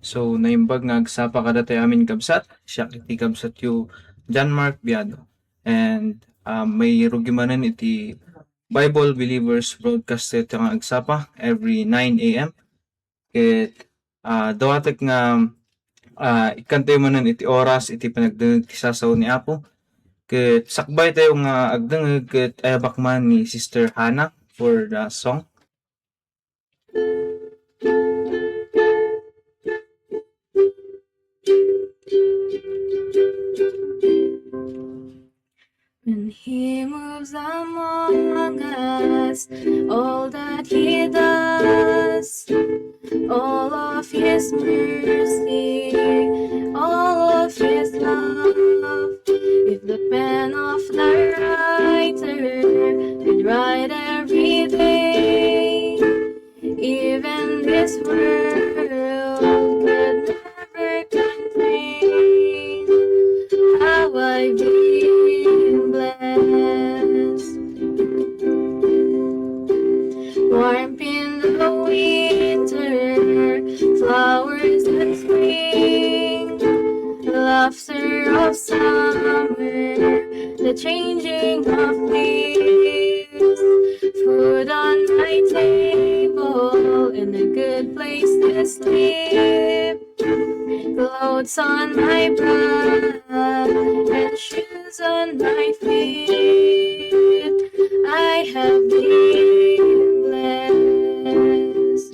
So naimbag nga agsapa kada tayo amin kabsat, siya iti kabsat yu John Mark Biado. And may rugimanan iti Bible Believers broadcast ito nga agsapa every 9 a.m. Ket dawatag nga ikantay manan iti oras iti panagdengeg ti sasaw ni Apo. Ket sakbay tayo nga agdengeg ket ayabak man ni Sister Hannah for the song. When he moves among us, all that he does, all of his mercy, all of his love. If the pen of the writer could write every day, even this world could never contain how I've been blessed. Warmth in the winter, flowers in spring, laughter of summer, the changing of leaves, food on my table, and a good place to sleep, clothes on my back, and shoes on my feet. I have been blessed.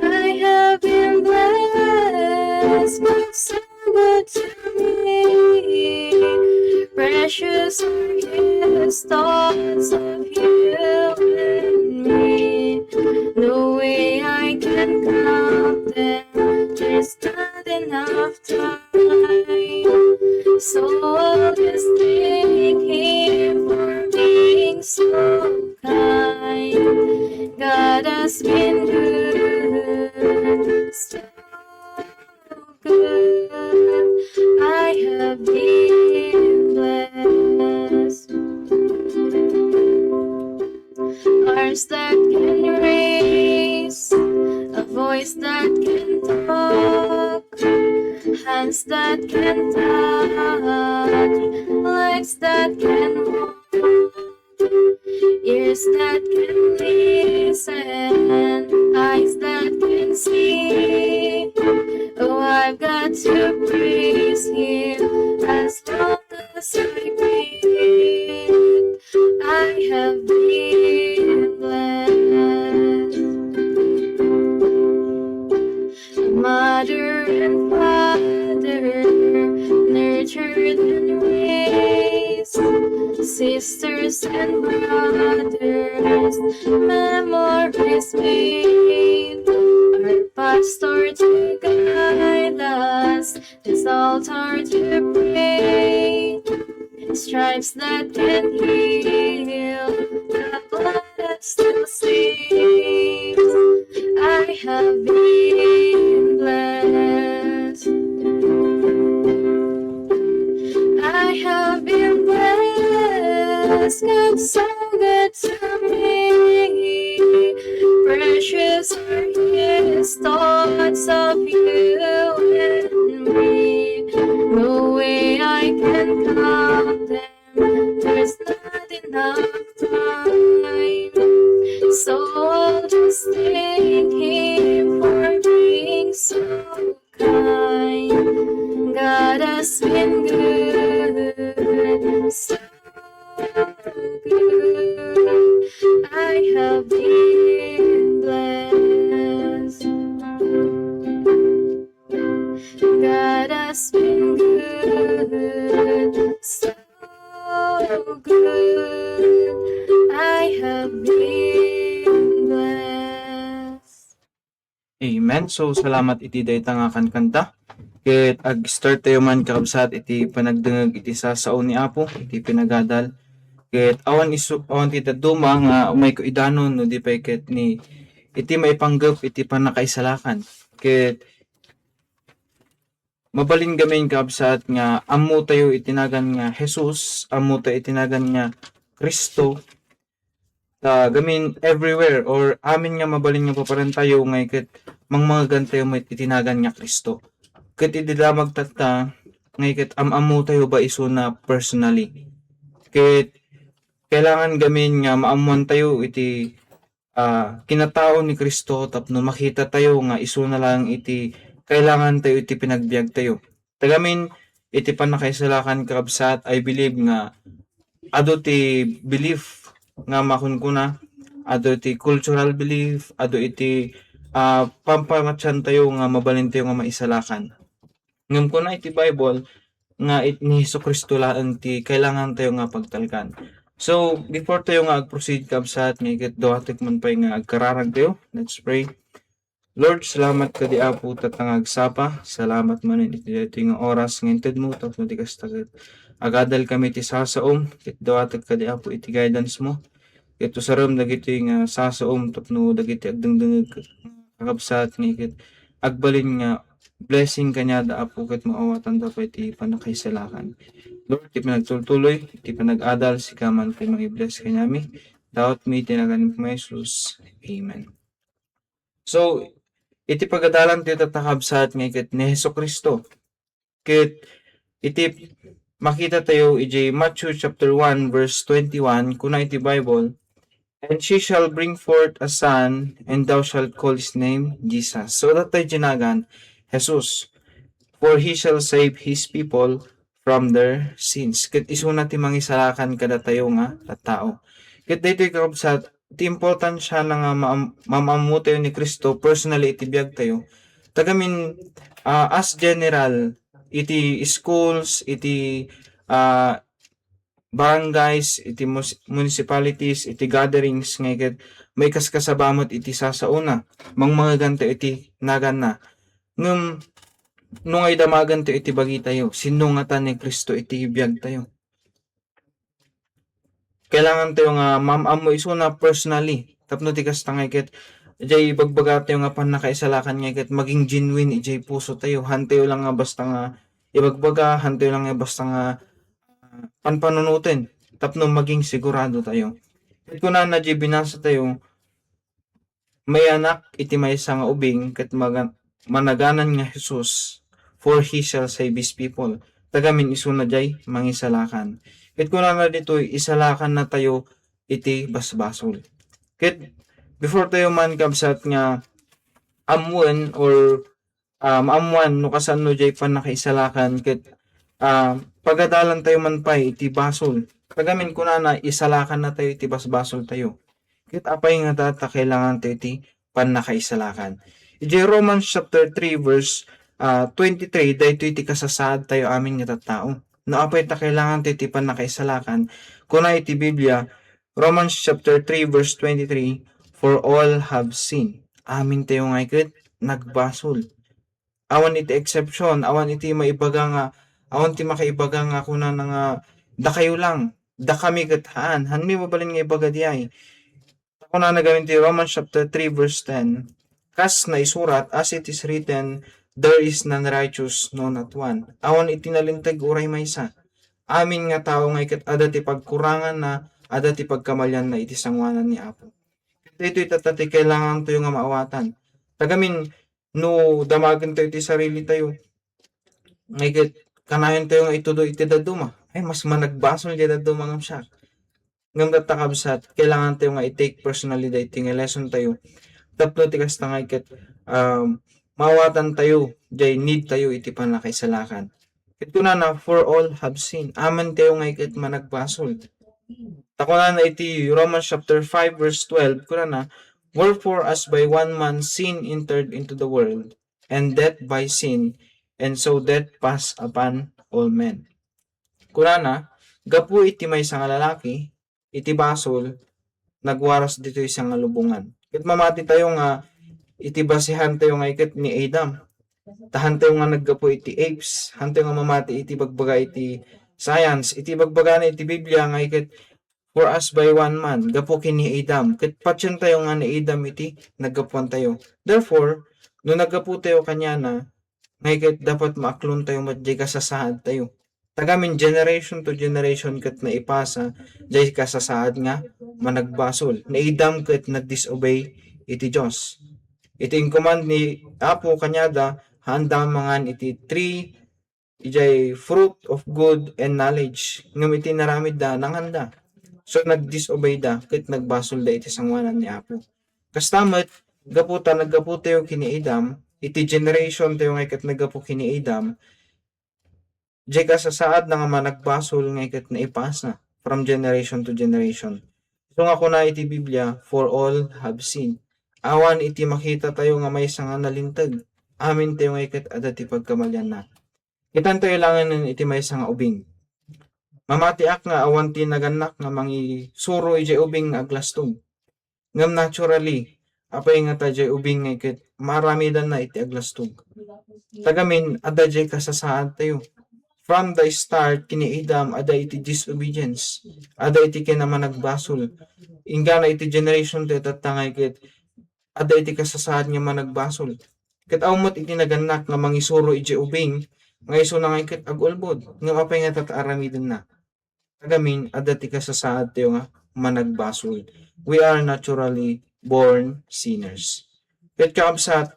I have been blessed, but so good to me. Precious are His thoughts of you and me. No way I can count them. There's not enough time. So I'll just thank Him for being so kind. God has been good, so good. I have been blessed. Arms that can raise, a voice that can talk, hands that can touch, legs that can walk, ears that can listen, eyes that can see. Oh, I've got to praise Him as long as I breathe. I have been blessed. Mother and father, nurtured and raised, sisters and brothers, memories made. Our pastor to guide us, His altar to pray, stripes that can heal, the blood that still saves. I have been blessed. I have been blessed. God so good to me. Precious are His thoughts of you and me. No way I can count them. There's not enough time. So I'll just thank Him for being so kind. God has been good, so good. I have been blessed. God has been good, so good. I have been blessed. Amen. So salamat iti dayta nga kanta. Ket ag-start tayo man kakabsat iti panagdengeg iti sasaw ni Apo iti pinagadal. Ket awan ti duma nga umay ko idanon no di pay ket ni iti maipanggep iti panakaisalakan. Ket mabalin gamin kabsat nga ammo tayo itinagan nga Jesus, ammo tayo itinagan nga Kristo, gamin everywhere or amin nga mabalin nga paparan tayo nga iket mga gantayo mo itinagan nga Kristo. Ket iti damag tatta ngay ket amamu tayo ba iso na personally. Ket kailangan gamin nga maamuan tayo iti kinatao ni Kristo tapno makita tayo nga iso na lang iti kailangan tayo iti pinagbiag tayo. Tagamin iti panakaisalakan kakabsat I believe nga ado ti belief nga makunkuna, ado iti cultural belief, ado iti pampamatsan tayo nga mabalin tayo nga maisalakan. Ngam ko na iti Bible nga ni Jesucristo lang ti kailangan tayo nga pagtalkan. So, before tayo nga ag-proceed kabsat nga ikat duhatik man pa nga agkararag tayo. Let's pray. Lord, salamat ka di apo tatangag sapa. Salamat man iti nga oras nga inted mo tapno di kastagat. Agadal kami ti sasaom, ket duhatik ka di apo iti guidance mo. Ito saram dagiti nga sasaom tapno dagiti agdengdengeg kakabsat nga ikat agbalin nga blessing kanya da apo ket maawatan da pa iti panakaisalakan. Lord, ti pinagtultuloy, ti pinag-adal si kaman ti mag-bless kanyami. Daot mi tinagan mo Jesus. Amen. So, iti pagadalan ti tatakabsat nga ikat ni Jesucristo. Ket iti makita tayo iti Matthew chapter 1 verse 21 kuna iti Bible. And she shall bring forth a son, and thou shalt call his name Jesus. So that tayo ginagan, Jesus. For he shall save his people from their sins. Ket iso na ti mangisalakan kada tayo nga tattao. Ket daytoy kakabsat, ti important siya na nga mamamu tayo ni Kristo, personally iti biag tayo. Tagamin as general, iti schools, iti barangays, iti municipalities, iti gatherings, ngay may kaskasabamot iti sasauna, mga ganto iti nagan na. Ngum, nung ay damagan to iti bagi tayo, sinungatan ni Kristo iti biyag tayo. Kailangan tayo nga mamamo iso na personally. Tapno ti kastangay ket jay bagbaga tayo nga panakaisalakan nga ket maging genuine ijay puso tayo. Hantayo lang nga basta nga ibagbaga, hantayo lang nga basta nga panpanunutin. Tapno maging sigurado tayo. Ket kunan na jay binasa tayo, may anak iti maysa nga ubing ket managanan nga Jesus, for he shall save his people. Tagamin iso na jay mangisalakan. Ket kuna nga dito isalakan na tayo iti basbasol. Ket before tayo man kabsat nga amuan or maamuan no kasano jay panakaisalakan ket pagadalan tayo man pa iti basol. Tagamin kuna na isalakan na tayo iti basbasol tayo. Ket apay nga data kailangan tayo iti panakaisalakan. Iti Romans chapter 3 verse 23, dayto iti kasasaad tayo amin nga tattao. No apay ta kailangan tayo iti panakaisalakan. Kuna iti Biblia, Romans chapter 3 verse 23, for all have sinned. Amin tayo nga ikit nagbasol. Awan iti exception, awan iti maibaga nga, awan iti makaibaga nga kuna nga da kayo lang, da kami gathaan. Hanmi mabalin nga ibaga di ay. Kuna nagawin ti Romans chapter 3 verse 10, kas na isurat, as it is written, there is none righteous, no not one. Awan itinalintag uray maysa. Amin nga tao nga ikat ada ti pagkurangan na, ada ti pagkamalyan na iti sangwanan ni Apo. Ito itatati kailangan tayo nga maawatan. Tagamin, no damagan tayo iti sarili tayo. Nga kanayon tayo nga itudo iti daduma. Ay, mas managbasol iti daduma ngam siya. Ngam datakabsat, kailangan tayo nga i-take personally da iti nga lesson tayo. Tapno ti kasta nga ikat mawatan tayo, jay need tayo iti panakaisalakan. Ito na for all have sinned. Aman tayo nga ikat managbasol. Tako na iti Romans chapter 5 verse 12, kuna na, wherefore as by one man sin entered into the world, and death by sin, and so death passed upon all men. Kuna na, gapu iti may isang lalaki, iti basol, nagwaras dito isang lubungan. Ket mamati tayo nga iti basihan tayo nga ikat ni Adam. Tahan tayo nga naggapo iti apes, hantayo nga mamati iti bagbaga iti science, iti bagbaga na iti Biblia nga ikat for us by one man, gapo kini Adam. Ket patyan tayo nga ni Adam iti naggapuan tayo. Therefore, no naggapo tayo kanya na, nga ikat dapat maaklon tayo madjay kasasaad tayo. Tagamin generation to generation ket na ipasa, jay kasasaad nga managbasol. Na Adam ket nagdisobey iti Diyos. Iti command ni Apo kanyada handa mangan iti tree ijay fruit of good and knowledge ngem iti naramid da nanghanda. So nag-disobey da ket nagbasol da iti sangwanan ni Apo. Kastamet naggapu tayo kini Adam iti generation tayo nga ket naggapu kini Adam jay kasasaad na nga managbasol nga ket naipasa from generation to generation. So nga kuna iti Biblia, for all have sinned. Awan iti makita tayo nga may nga nalintag. Amin tayo nga ikat adat ti pagkamalyan na. Kitan tayo langan iti may nga ubing. Mamatiak nga awan ti naganak nga mangi suro iti ubing aglastong. Ngam naturally, apay nga ta jay ubing nga ikat maramidan na iti aglastong. Tagamin, ada jay kasasaad tayo. From the start, kini Adam, ada iti disobedience. Ada iti kinaman nagbasol. Ingga na iti generation tayo tatangay ket ada iti kasasaad nga managbasol. Ket awmot iti naganak nga mangisuro iti ubing, nga iso na nga ket agulbod, nga mapay nga tataaramiden na. Tagamin, ada iti kasasaad tayo nga managbasol. We are naturally born sinners. Ket kaabsat,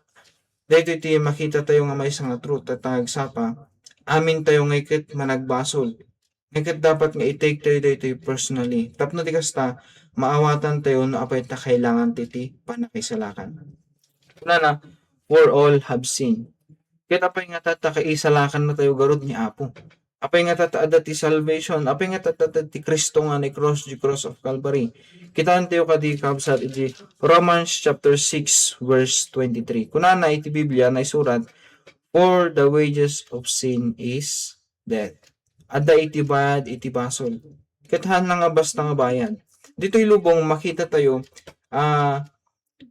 dito iti makita tayo nga may nga truth at nagsapa, amin tayo nga iket managbasol. Ngayon dapat nga i-take tayo dito personally. Tapno di kasta, maawatan tayo no apay ta kailangan titi panakisalakan. Una na, for all have sinned. Kaya apay nga tata kaisalakan na tayo garod ni Apo. Apay nga tata adat ti salvation. Apay nga tata ti Kristo nga ni cross of Calvary. Kitaan tayo kadi kabsat iti Romans chapter 6 verse 23. Kunana iti Biblia na isurat, for the wages of sin is death. Ada iti bayad iti basol. Kathan na nga basta nga bayan. Dito'y lubong makita tayo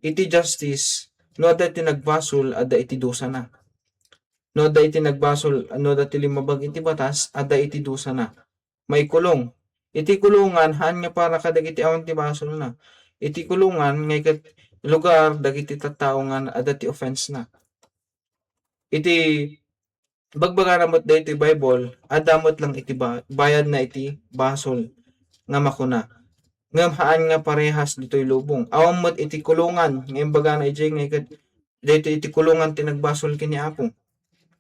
iti justice no ada iti nagbasol ada iti dusa na. No ada iti nagbasol no ada iti limabag iti batas ada iti dusa na. May kulong. Iti kulungan han nga para kadagiti awan ti basol na. Iti kulungan nga ikat lugar dagiti tattao nga ada ti offense na. Iti bagbagaramot da iti Bible, adamot lang iti bayad na iti basol nga makuna. Ngam haan nga parehas dito'y lubong. Awamot iti kulungan, ngayon baga na iti nga dito iti kulungan tinagbasol kini Apo.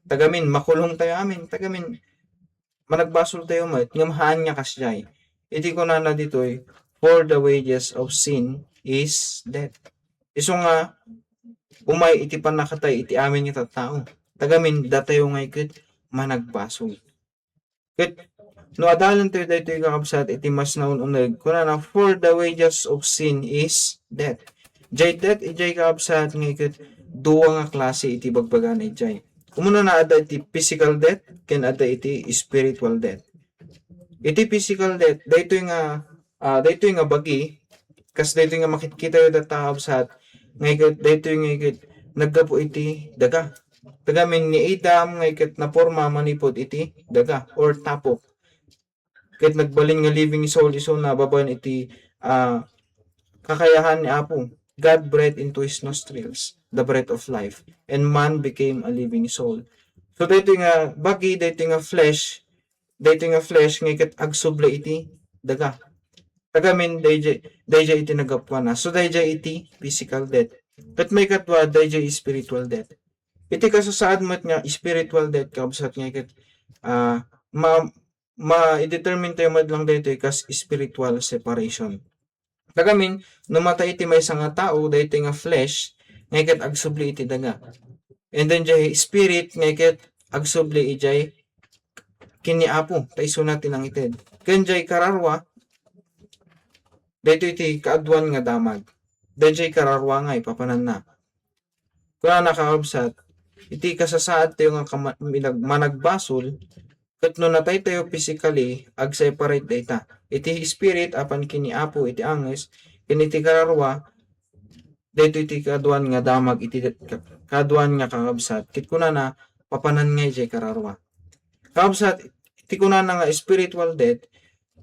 Tagamin, makulong tayo amin. Tagamin, managbasol tayo mat. Ngam haan nga kasyay. Iti kunana dito'y, for the wages of sin is death. Iso nga, umay iti panakatay iti amin nga tattao. Tagamin datayo nga ikit managbasol. Ket no adalan tayo dito kakabsat iti mas naununag kuna na for the wages of sin is death. Jay death ijay kakabsat nga ikit duwa nga klase iti bagbagan ijay. Umuna na ada iti physical death ken ada iti spiritual death. Iti physical death daytoy nga bagi kas daytoy nga makikita yo data kakabsat nga ikit daytoy nga ikit naggapo iti daga. Tagamin ni Adam nga ikat na forma manipod iti daga or tapok. Ket nagbalin nga living soul iso na baban iti kakayahan ni Apo. God breathed into his nostrils the breath of life and man became a living soul. So dito nga bagi dito nga flesh nga ikat agsuble iti daga. Tagamin dayjay iti nagapwa na. So dayjay iti physical death. Ket may katwa dayjay spiritual death. Iti kasasaad mo't nga spiritual death kabsat nga ikat ma-determine tayo mad lang dito kas spiritual separation. Kagamin, namatay iti may nga tao dito nga flesh nga ikat agsubli iti daga. And then jay spirit nga ikat agsubli ijay kini Apo taiso natin ang ited. Ken jay kararwa dito iti kaadwan nga damag. Dito jay kararwa nga ipapanan na. Kuna nakakabsat iti kasasaad tayo nga managbasol ket no natay tayo physically ag separate data iti spirit apan kini Apo iti anges ken iti kararwa dito iti kaduan nga damag iti kaduan nga kakabsat ket kunana papanan nga iti kararwa kakabsat iti kunana nga spiritual death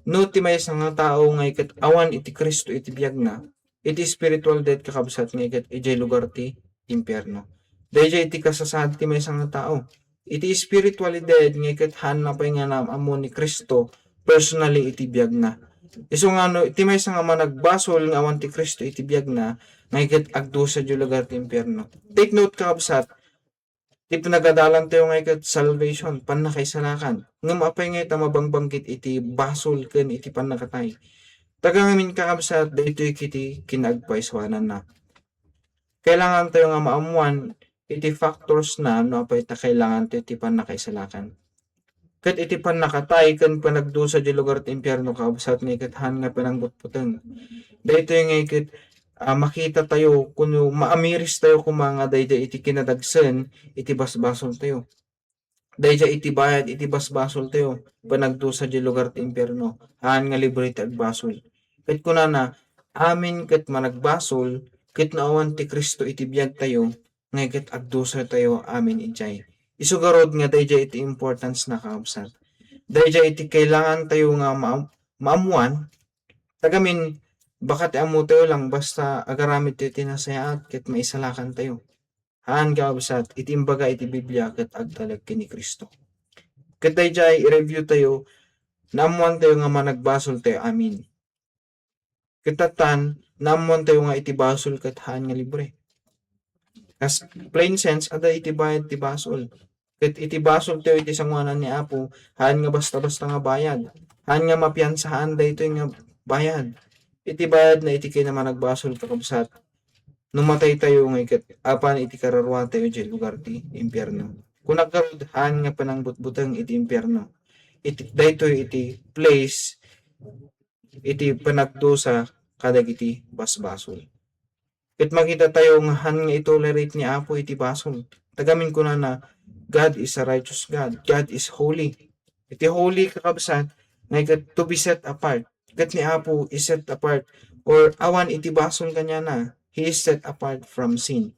no ti may nga tao nga iket awan iti Kristo iti biag na iti spiritual death kakabsat nga iket iti lugar ti impyerno. Dayjay iti kasasaad ti may nga tao. Iti spiritually dead nga ikat hanapay nga na amo ni Kristo personally iti biag na. Iso nga no iti may nga managbasol nga awan ti Kristo iti biag na ngay ket agdusa di lugar ti impyerno. Take note ka kabsat, ti pinagadalan tayo ngay ket salvation, panakaisalakan. Ngem apay ngay ta mabangbanggit iti basol ken iti panakatay. Tagangamin ka kabsat, daytoy kiti kinagpaiswanan na. Kailangan tayo nga maamuan iti factors na no apay ta kailangan tayo iti panakaisalakan. Ket iti panakatay ken panagdusa di lugar ti impyerno kabsat ngay ket han nga panangbutbuteng. Daytoy ngay ket makita tayo kuno maamiris tayo kung mga dayjay iti kinadagsen iti basbasol tayo. Dayjay iti bayad iti basbasol tayo panagdusa di lugar ti impyerno. Han nga libre ti agbasol. Ket kunana amin ket managbasol ket naawan ti Kristo iti biag tayo ngay ket agdusa tayo amin ijay. Isugarod nga dayjay iti importance na kaabsat. Dayjay iti kailangan tayo nga maamuan tagamin baka ti amu tayo lang basta agaramid tayo tinasayaat ket maisalakan tayo. Haan kaabsat iti imbaga iti Biblia ket agtalag ken ni Kristo. Ket dayjay i-review tayo naamuan tayo nga managbasol tayo amin. Ketatan naamuan tayo nga iti basol ket haan nga libre. As plain sense ada iti bayad ti basol. Ket iti basol tayo iti sanguanan ni Apo, haan nga basta-basta nga bayad. Haan nga mapiansahan daytoy nga bayad. Iti bayad na iti kinamanagbasol kakabsat. Numatay tayo nga ket apan iti kararwa tayo di lugar ti impyerno. Kung nagkarod haan nga panangbutbuteng iti impyerno. Iti daytoy iti place iti panagdusa kadag iti basbasol. Ket makita tayo nga han nga itolerate ni Apo iti basol. Tagamin ko na God is a righteous God. God is holy. Iti holy kakabsat nga ket to be set apart. Ket ni Apo is set apart or awan iti basol kanya na. He is set apart from sin.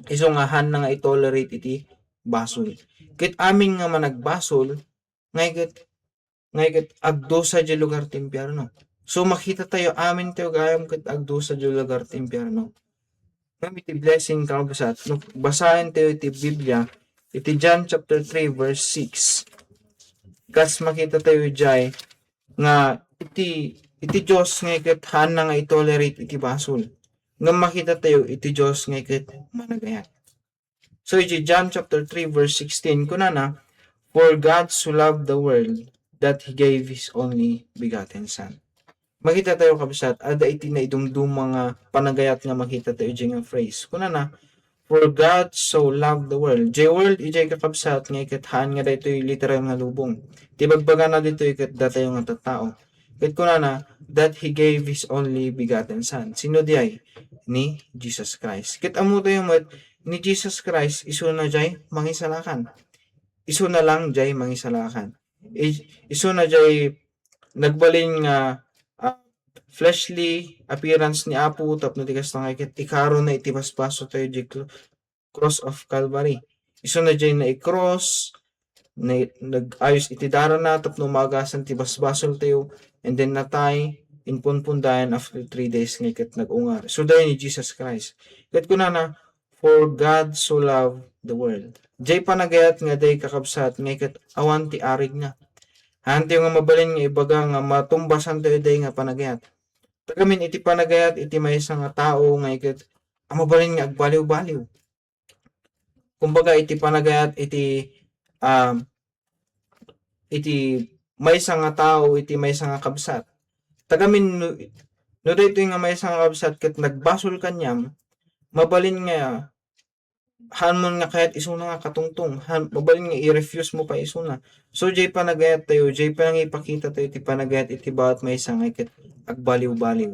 Iso nga han na nga itolerate iti basol. Ket amin nga managbasol ngay ket agdusa di lugar ti impyerno. So makita tayo amin tayo gayam ket agdusa di lugar ti impyerno. Ngem iti blessing kakabsat no basahin tayo iti Biblia iti John chapter 3 verse 6. Kas makita tayo jay nga iti Dios nga ket haan na nga itolerate iti basol. Ngem makita tayo iti Dios nga ket managayat. So iti John chapter 3 verse 16 kunana, for God so loved the world that He gave His only begotten Son. Makita tayo kabsat, ada iti na idumdum mga panagayat nga makita tayo dyan nga phrase. Kunana, for God so loved the world. Jay world, ijay kakabsat nga ikathaan nga dito yung literal nga lubong. Tibagbaga na dito ikat data yung nga tattao. Kat kunana, that He gave His only begotten Son. Sino di ay? Ni Jesus Christ. Kit amo tayo mo, ni Jesus Christ, iso na jay mangisalakan. Iso na lang jay mangisalakan. Iso na jay nagbalin nga fleshly appearance ni Apo tapno tigas na ket ikaro na itibasbaso tayo di cross of Calvary. Iso na jay na i-cross na nag-ayos iti dara na tapno magasan tibasbasol tayo and then natay inpunpundayan after 3 days nga ket nag-ungar. So dayon ni Jesus Christ. Ket kunana, for God so loved the world. Jay panagayat nga day kakabsat nga ket awan ti arig na. Hanti nga mabalin nga ibaga nga matumbasan tayo day nga panagayat. Tagamin iti panagayat iti maysa nga tao nga iket mabalin nga agbaliw-baliw. Kumbaga iti panagayat iti maysa nga tao iti maysa nga kabsat. Tagamin no daytoy nga maysa nga kabsat ket nagbasol kanyam mabalin nga hanmon nga kahit iso na nga katungtong mabalin nga i-refuse mo pa iso na. So jay panagayat tayo, jay pa nga ipakita tayo iti panagayat iti bawat maysa nga iket agbaliw-baliw.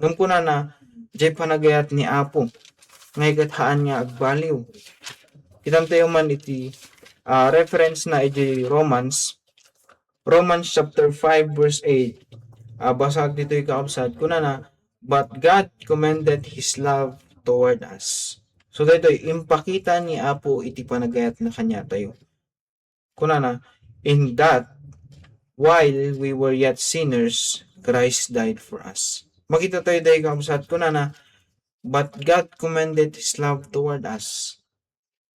Ngam kunana jay panagayat ni Apo nga iket haan nga agbaliw. Kitam tayo man iti reference na iti Romans chapter 5 verse 8. Basag dito ikakabsat kunana, but God commended His love toward us. So dito impakita ni Apo iti panagayat na kanya tayo. Kunana, in that while we were yet sinners, Christ died for us. Makita tayo dahil kakabsat kunana, but God commended His love toward us.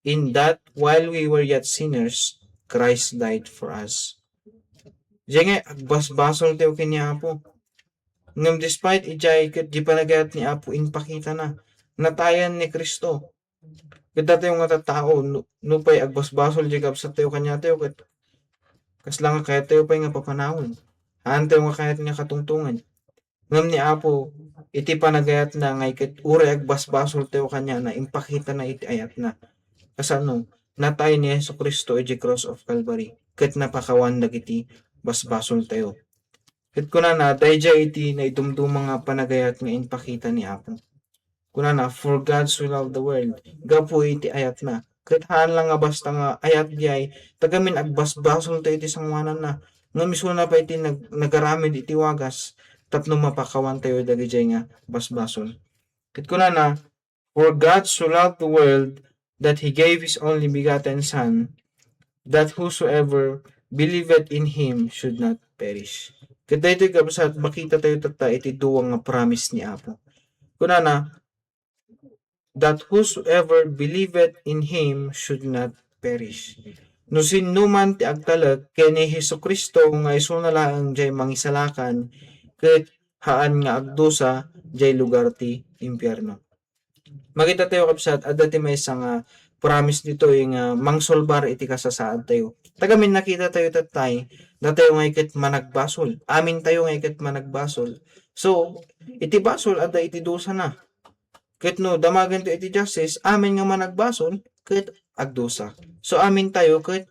In that while we were yet sinners, Christ died for us. Diyan nga, agbasbasol tayo kanya Apo. Ngam despite ijay ket di panagayat ni Apo inpakita na. natayan ni Kristo. Ket tayo nga tattao nupay agbasbasol di kabsat tayo kanya tayo ket kasla nga kayat tayo pay nga papanawon. Haan tayo nga kayat nga katungtungan. Ngam ni Apo iti panagayat na ngay ket uri agbasbasol tayo kanya na impakita na iti ayat na. Kasano natay ni Jesucristo iti cross of Calvary ket napakawan dagiti basbasol tayo. Ket kunana dayjay iti naidumdum mga panagayat nga impakita ni Apo. Kunana for God so loved the world gapu iti ayat na. Ket haan lang nga basta nga ayat diay tagamin agbasbasol tayo iti sangwanan na. Nga misuna pa iti nagaramid iti wagas tapno mapakawan tayo dagijay nga basbasol. Ket kunana for God so loved the world that He gave His only begotten Son, that whosoever believeth in Him should not perish. Ket daytoy kabsat makita tayo tata iti duwang nga promise ni Apo. Kunana that whosoever believeth in Him should not perish. No sinuman ti agtalag ken ni Hesukristo nga isu na laeng jay mangisalakan ket haan nga agdusa jay lugar ti impyerno. Makita tayo kabsat adda ti maysa nga promise dito nga mangsolbar iti kasasaad tayo. Tagamin nakita tayo tatay na tayo nga iket managbasol. Amin tayo nga iket managbasol. So iti basol adda iti dusa na. Ket no damagan to iti justice amin nga managbasol ket agdusa. So amin tayo ket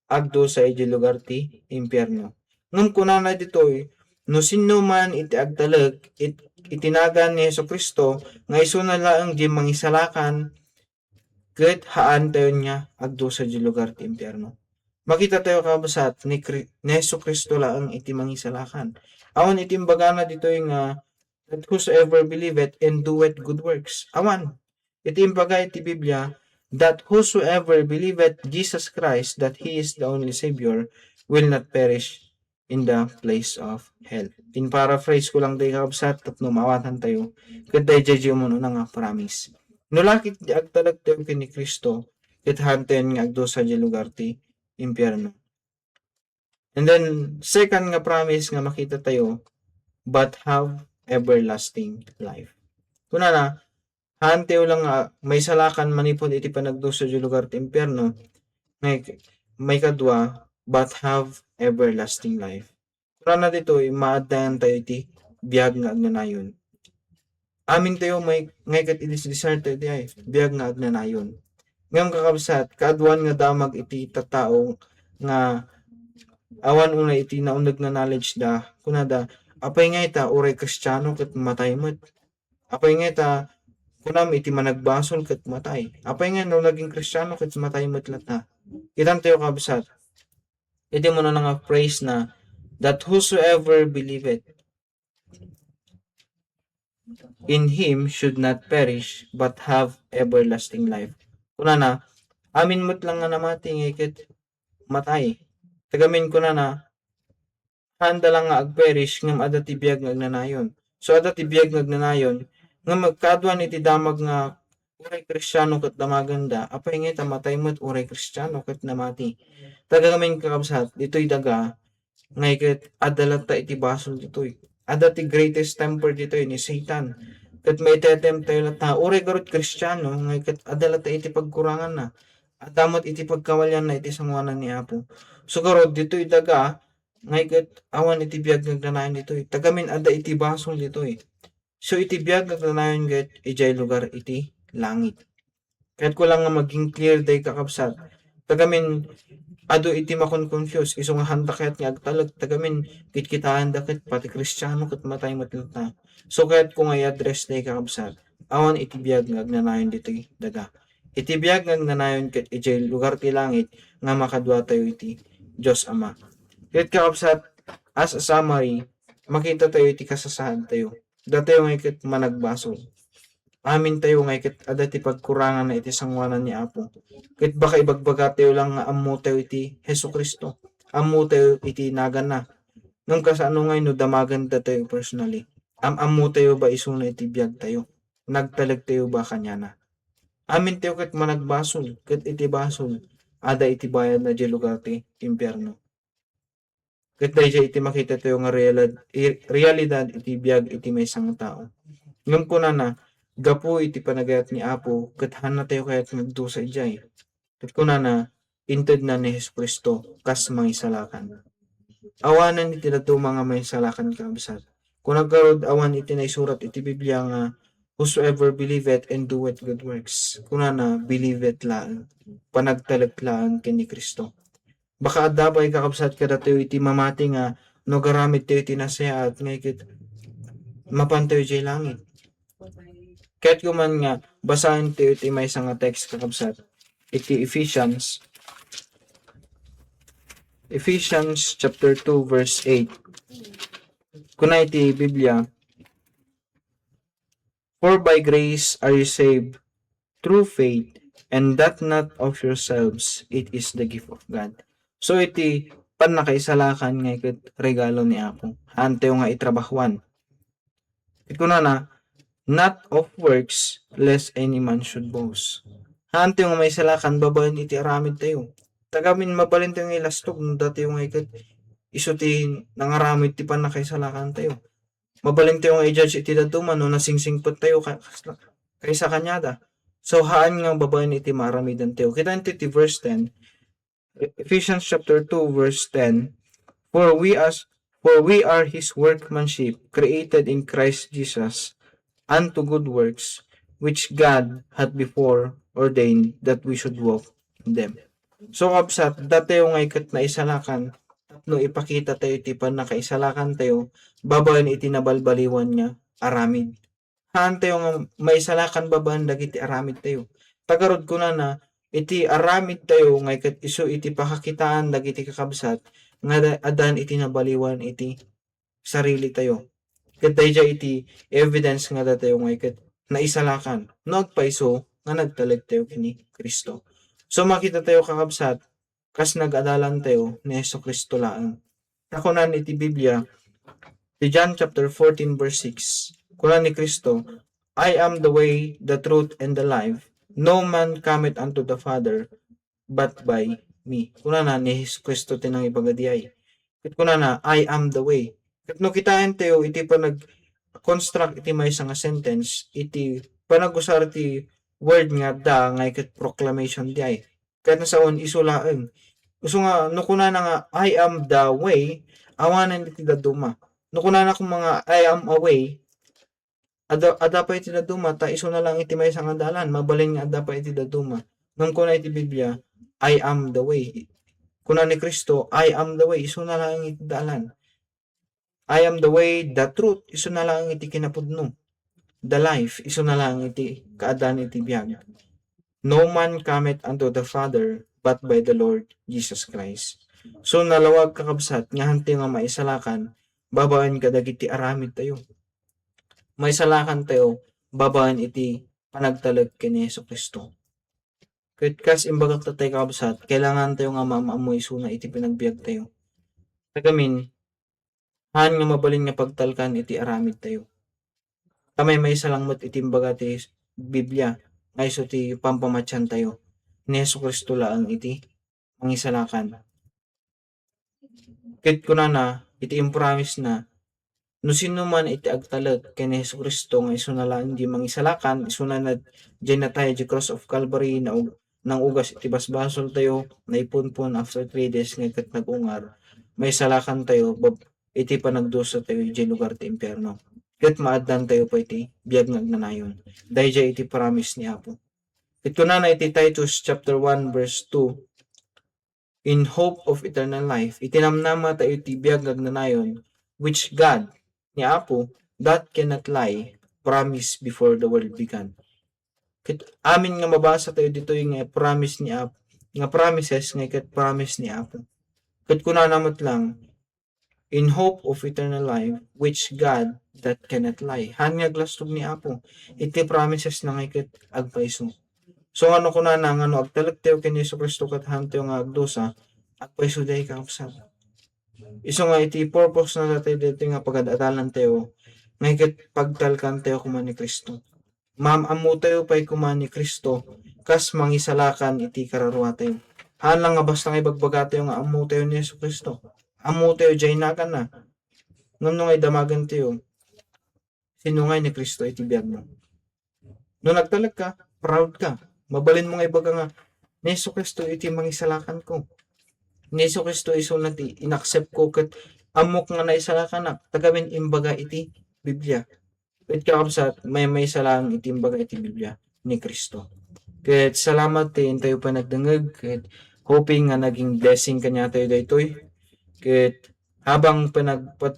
agdusa iti lugar ti impyerno. Ngem kunana ditoy no sinno man iti agtalag itinagan ni Jesucristo nga isu na laeng di mangisalakan ket haan tayo niya agdusa iti lugar ti impyerno. Makita tayo kabsat ni Jesucristo laeng iti mangisalakan. Awan iti imbagana ditoy nga that whosoever believeth and doeth good works. Awan, iti imbaga iti Biblia, that whosoever believeth Jesus Christ, that He is the only Savior, will not perish in the place of hell. In paraphrase ko lang tayo kabsat, tapno mawatan tayo, kaday jay mo na nga promise. Nulakit di agtalag tayo kini Kristo, ket hanten nga agdo sa di lugar ti impyerno. And then, second nga promise nga makita tayo, but have everlasting life. Kunana, hantew lang may salakan manipod iti panagdusa di lugar ti impyerno, may kadwa, but have everlasting life. Kunana dito, maadayan tayo iti biyag nga agnanayon. Amin tayo may ngay kat ilis-disar tayo di ay, biyag nga agnanayon. Ngayong kakabsat, kaadwan nga damag iti tatao nga awan una iti naunag na knowledge da, kunada, apay nga ita, uray kristyano kat matay mo't. Apay nga ita, kunam iti managbasol kat matay. Apay nga no naging kristyano kat matay mo't lata. Itan tayo kabsat. Iti mo na nga phrase na, that whosoever believeth in Him should not perish, but have everlasting life. Kunana, amin mo't lang nga namati ngikit matay. Tagamin ko na handa lang nga agperish ngam ada ti biyag nga agnanayon. So ada ti biyag nga agnanayon nga magkadwan iti damag nga uray kristyano ket damaganda apay nga tamatay mo't uray kristyano ket namati. Tagamin kakabsat ditoy daga nga iket adalat ta iti basol ditoy. Ada ti greatest temper ditoy ni Satan. Ket may tetem tayo lata uray garot kristyano nga iket adalat ta iti pagkurangan na. Adamot iti pagkawalyan na iti sangwanan ni Apo. So garot ditoy daga ngay ket awan iti biyag nagnanayon ditoy. Tagamin ada iti basol ditoy. So iti biyag nagnanayon ket ijay lugar iti langit. Kahit ko lang nga maging clear day kakabsat. Tagamin ado iti makon-confuse. Iso nga handa kahit nga agtalag. Tagamin kitkitaan da ket pati kristyano ket matay matlata. So kahit ko nga i-address day kakabsat. Awan iti biyag nagnanayon ditoy daga. Iti biyag nagnanayon ket ijay lugar ti langit nga makadwa tayo iti Diyos Ama. Ket kakabsat, as a summary, makita tayo iti kasasaad tayo. Dati tayo nga iket managbasol. Amin tayo nga iket ada ti pagkurangan na iti sangwanan ni Apo. Ket baka ibagbaga tayo lang nga ammo tayo iti Jesucristo. Ammo tayo iti nagan na. Nung kasano nga no damagan tayo personally. Ammo tayo ba isuna iti biyag tayo. Nagtalag tayo ba kanya na. Amin tayo ket managbasol. Ket iti basol. Ada iti bayad na di lugar ti impyerno. Ket dayjay iti makita tayo nga realidad iti biyag iti may sang tao. Ngem kunana gapu iti panagayat ni Apo ket hana tayo kayat nagdusa ijay. Ket kunana inted na ni Jesucristo kas mangisalakan. Awanan iti dato mga mangisalakan kabsat. Kung nagkarod awan iti naisurat iti Biblia nga whosoever believeth and doeth good works. Kunana believeth lang, panagtalag lang kini Kristo. Baka adabay kakabsat ka dato iti mamati nga no garamit tayo iti nasaya at ngayit mapantayo jay langit. Kaya't kuman nga basahin tayo iti may nga text kakabsat iti Ephesians chapter 2 verse 8. Kuna iti Biblia, for by grace are you saved through faith, and that not of yourselves, it is the gift of God. So iti panakaisalakan nga ikit regalo ni Apo. Antayo nga itrabahuan. Kunana, not of works, lest any man should boast. Antayo nga may salakan, babayan iti aramid tayo. Tagamin mabalin tayo nga ilastog, no dati yung ikit isuti nangaramid ti panakaisalakan tayo. Mabalin tayo nga i-judge iti daduman, no nasingsingpot tayo kaysa kanyada. So haan nga babayan iti maramidan tayo. Kita iti verse 10, Ephesians chapter 2 verse 10, For we are his workmanship, created in Christ Jesus, unto good works, which God had before ordained that we should walk in them. So kabsat, dati yung ikat na isalakan, no ipakita tayo tipan na kaisalakan tayo, babayan iti nabalbaliwan niya, aramid. Haan tayo nga may isalakan babayan dagiti aramid tayo. Tagarod ko na iti aramid tayo nga ikat iso iti pakakitaan dagiti kakabsat, nga adan iti nabaliwan iti sarili tayo. Kat tayo iti evidence nga tayo nga ikat na isalakan. No agpaiso nga nagtalag tayo kini Kristo. So makita tayo kakabsat, kas nag-adalan tayo ni Jesucristo lang. Takunan iti Biblia, di John chapter 14 verse 6, kunan ni Kristo, I am the way, the truth, and the life. No man cometh unto the Father, but by me. Kunan na ni Jesucristo tinang ipagadiay. Kunan na, I am the way. Kat no kitain tayo, iti pa nag-construct iti may nga sentence, iti panag-usar iti word nga da nga ikat proclamation di ay. Kahit nasaon isulaan. Gusto nga, nukuna na nga, I am the way, awanan iti daduma. Nukuna na kung mga I am a way, ada pa iti daduma, ta iso na lang iti may nga dalan, mabalin nga ada pa iti daduma. Nung kuna iti Biblia, I am the way. Kuna ni Kristo, I am the way, iso na lang iti dalan. I am the way, the truth, iso na lang iti kinapudno. The life, iso na lang iti kaadaan iti biyag. No man cometh unto the Father, but by the Lord Jesus Christ. So nalawag kakabsat, nga hanti nga maisalakan, babaan ka dagiti aramid tayo. Maisalakan tayo, babaan iti panagtalag kini Jesucristo. Kas imbagak tatay kakabsat, kailangan tayo nga mamaamoy suna iti pinagbiag tayo. Tagamin, han nga mabalin nga pagtalkan iti aramid tayo. Kamay may salangmot itimbaga ti Biblia, ay so ti pampamatyan tayo. Ni Jesucristo lang iti mangisalakan. Kit ko na iti impromise na, no sino man iti agtalag kay ni Jesucristo nga iso na lang di mangisalakan, iso na dyan na tayo di cross of Calvary na nang ugas iti basbasol tayo, na ipunpun after 3 days nga kat nagungar, may salakan tayo, iti panagdusa tayo di lugar ti impyerno. Kat maadan tayo po iti biyag nagnanayon. Dahil dyan iti promise ni Apo. Ito na iti Titus chapter 1 verse 2. In hope of eternal life, itinamnama tayo iti biyag nagnanayon, which God, ni Apo, that cannot lie, promise before the world began. Amin nga mabasa tayo dito yung promise ni Apo, nga promises nga ikat promise ni Apo. Kat kuna namat lang, in hope of eternal life, which God that cannot lie. Hanyag lastog ni Apo. Iti promises na nga ikat agpaiso. So ano ko na ano agtalag tayo kini Jesucristo kat hantayo nga agdusa, agpaiso dahi kakapsat. Iso nga iti purpose na tayo dito nga pagadalan tayo, nga ikat pagtalkan tayo kuman ni Kristo. Mamamu tayo pa'y kuman ni Kristo, kas mangisalakan iti kararwa tayo. Han lang nga basta nga ibagbaga tayo nga amu tayo ni Jesucristo. Amu tayo dyan nakan na. Ngam nung ay damagan tayo, sinungay ni Kristo iti biyag mo. No nagtalag ka, proud ka. Mabalin mo nga ibaga nga, ni Jesu Kristo iti mangisalakan ko. Ni Jesu Kristo iso na ti inaccept ko ket amok nga naisalakan tagamin imbaga iti Biblia. Ket kakabsat may salang iti imbaga iti Biblia ni Kristo. Ket salamat ti tayo pa nagdengeg ket hoping nga naging blessing kanya tayo daytoy. Ket habang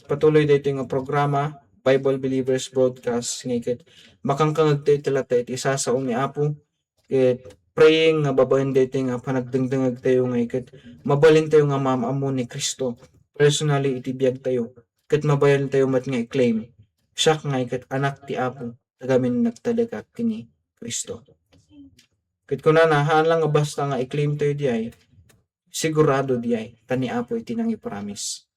patuloy daytoy nga programa Bible Believers Broadcast nga ket makangkangag tayo talata iti sasaom ni Apo ket praying nga babaen daytoy nga panagdengdengeg tayo nga ket mabalin tayo nga maamamo ni Kristo personally iti biag tayo ket mabayan tayo met nga i-claim siya nga ket anak ti Apo tagamin nagtalagat kini Kristo. Ket kunana haan lang nga basta nga i-claim tayo diay sigurado diay tani Apo iti nang i-promise.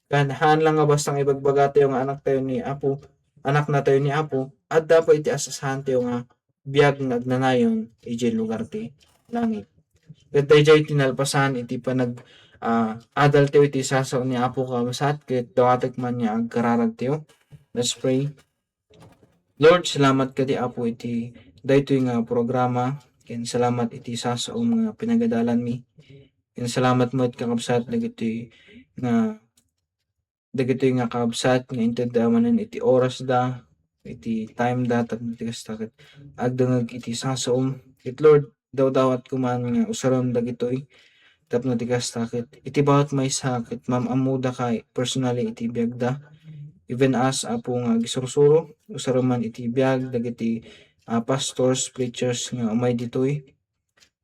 Kan haan lang nga basta nga ibagbaga tayo nga anak tayo ni Apo, anak na tayo ni Apo at dapat iti asasahan tayo nga biag nga agnanayon iti lugar ti langit. Ket dayjay tinalpasan iti panag adal tayo iti sasaw ni Apo kamasat ket dawatek man nga agkararag tayo. Let's pray. Lord, salamat ka di Apo iti daytoy nga programa. Ken salamat iti sasaom nga pinagadalan mi. Ken salamat mo iti kakabsat dagiti nga kakabsat nga inted amanen iti oras da iti time da tapno iti kastakit agdengeg iti sasaom. Ket Lord, dawat kuman nga usaron dagitoy tapno iti kastakit iti bawat maysa ket mamamuda kay personally iti biagda. Even as Apo nga gisursuro usaron man iti biag dagiti pastors, preachers nga umay ditoy.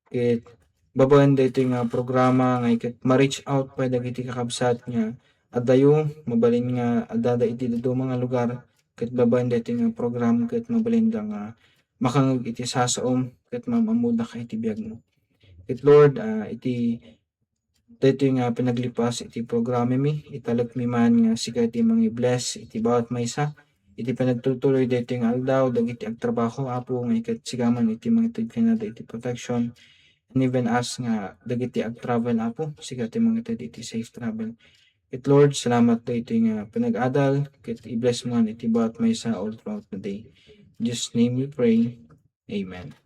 Ket babaen daytoy nga programa nga iket ma-reach out pa dagiti kakabsat nga adayo mabalin nga adada iti dadu mga lugar ket babaen daytoy nga program ket mabalin da nga makangeg iti sasaom ket mamamuda ka iti biag mo. Ket Lord, iti daytoy nga pinaglipas iti programa mi italag mi man nga siga iti mangi-bless iti bawat maysa iti panagtutuloy daytoy nga aldaw dagiti agtrabaho Apo nga iket sigaman iti mangitid kanada iti protection and even as nga dagiti agtravel Apo siga iti mangitid iti safe travel. Ket Lord, salamat daytoy nga pinag-adal ket i-bless mo iti bawat maysa all throughout the day. In Jesus' name we pray. Amen.